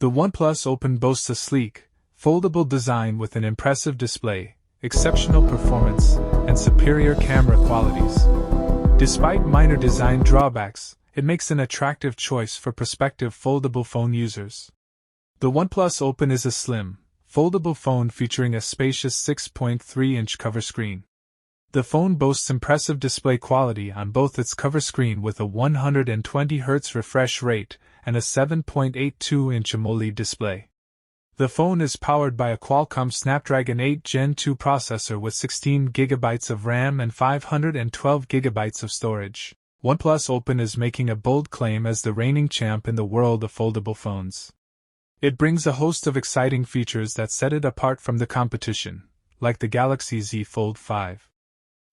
The OnePlus Open boasts a sleek, foldable design with an impressive display, exceptional performance, and superior camera qualities. Despite minor design drawbacks, it makes an attractive choice for prospective foldable phone users. The OnePlus Open is a slim, foldable phone featuring a spacious 6.3-inch cover screen. The phone boasts impressive display quality on both its cover screen with a 120Hz refresh rate and a 7.82-inch AMOLED display. The phone is powered by a Qualcomm Snapdragon 8 Gen 2 processor with 16GB of RAM and 512GB of storage. OnePlus Open is making a bold claim as the reigning champ in the world of foldable phones. It brings a host of exciting features that set it apart from the competition, like the Galaxy Z Fold 5.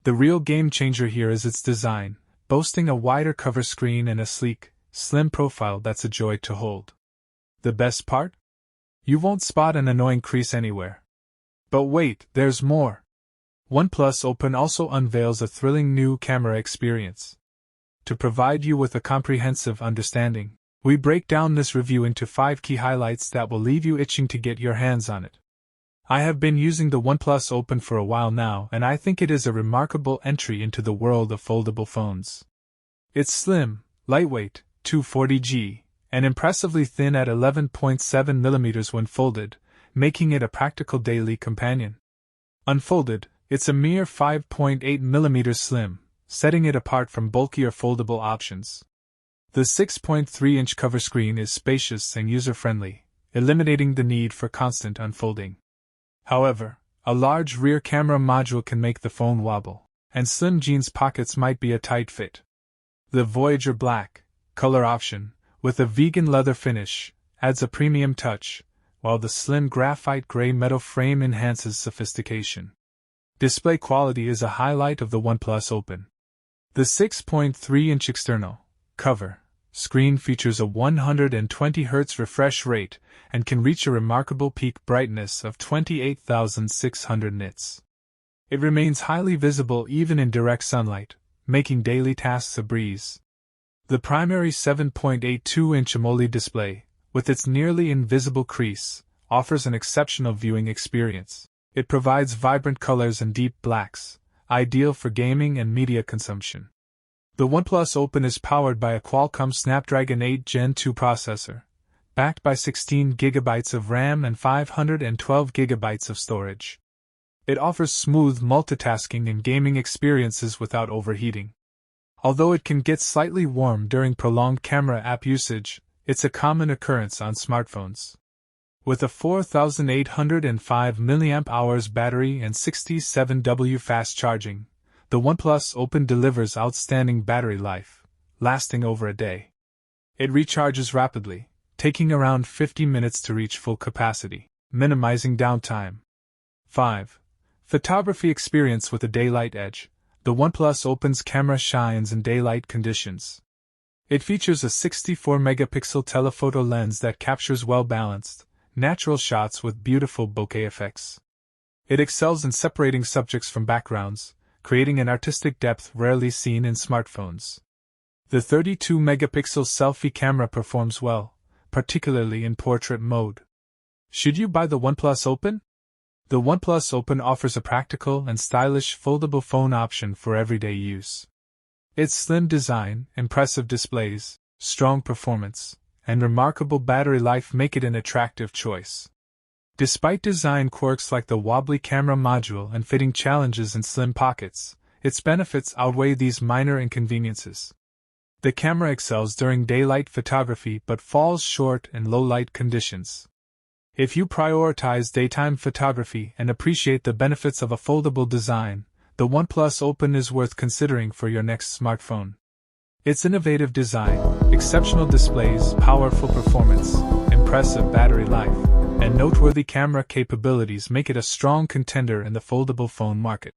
The real game-changer here is its design, boasting a wider cover screen and a sleek, slim profile that's a joy to hold. The best part? You won't spot an annoying crease anywhere. But wait, there's more! OnePlus Open also unveils a thrilling new camera experience. To provide you with a comprehensive understanding, we break down this review into 5 key highlights that will leave you itching to get your hands on it. I have been using the OnePlus Open for a while now, and I think it is a remarkable entry into the world of foldable phones. It's slim, lightweight, 240G, and impressively thin at 11.7mm when folded, making it a practical daily companion. Unfolded, it's a mere 5.8mm slim, setting it apart from bulkier foldable options. The 6.3-inch cover screen is spacious and user-friendly, eliminating the need for constant unfolding. However, a large rear camera module can make the phone wobble, and slim jeans pockets might be a tight fit. The Voyager Black color option, with a vegan leather finish, adds a premium touch, while the slim graphite gray metal frame enhances sophistication. Display quality is a highlight of the OnePlus Open. The 6.3-inch external cover screen features a 120Hz refresh rate and can reach a remarkable peak brightness of 28,600 nits. It remains highly visible even in direct sunlight, making daily tasks a breeze. The primary 7.82-inch AMOLED display, with its nearly invisible crease, offers an exceptional viewing experience. It provides vibrant colors and deep blacks, ideal for gaming and media consumption. The OnePlus Open is powered by a Qualcomm Snapdragon 8 Gen 2 processor, backed by 16GB of RAM and 512GB of storage. It offers smooth multitasking and gaming experiences without overheating. Although it can get slightly warm during prolonged camera app usage, it's a common occurrence on smartphones. With a 4,805 mAh battery and 67W fast charging, the OnePlus Open delivers outstanding battery life, lasting over a day. It recharges rapidly, taking around 50 minutes to reach full capacity, minimizing downtime. 5. Photography experience with a daylight edge. The OnePlus Open's camera shines in daylight conditions. It features a 64-megapixel telephoto lens that captures well-balanced, natural shots with beautiful bokeh effects. It excels in separating subjects from backgrounds, creating an artistic depth rarely seen in smartphones. The 32-megapixel selfie camera performs well, particularly in portrait mode. Should you buy the OnePlus Open? The OnePlus Open offers a practical and stylish foldable phone option for everyday use. Its slim design, impressive displays, strong performance, and remarkable battery life make it an attractive choice. Despite design quirks like the wobbly camera module and fitting challenges in slim pockets, its benefits outweigh these minor inconveniences. The camera excels during daylight photography but falls short in low-light conditions. If you prioritize daytime photography and appreciate the benefits of a foldable design, the OnePlus Open is worth considering for your next smartphone. Its innovative design, exceptional displays, powerful performance, impressive battery life, and noteworthy camera capabilities make it a strong contender in the foldable phone market.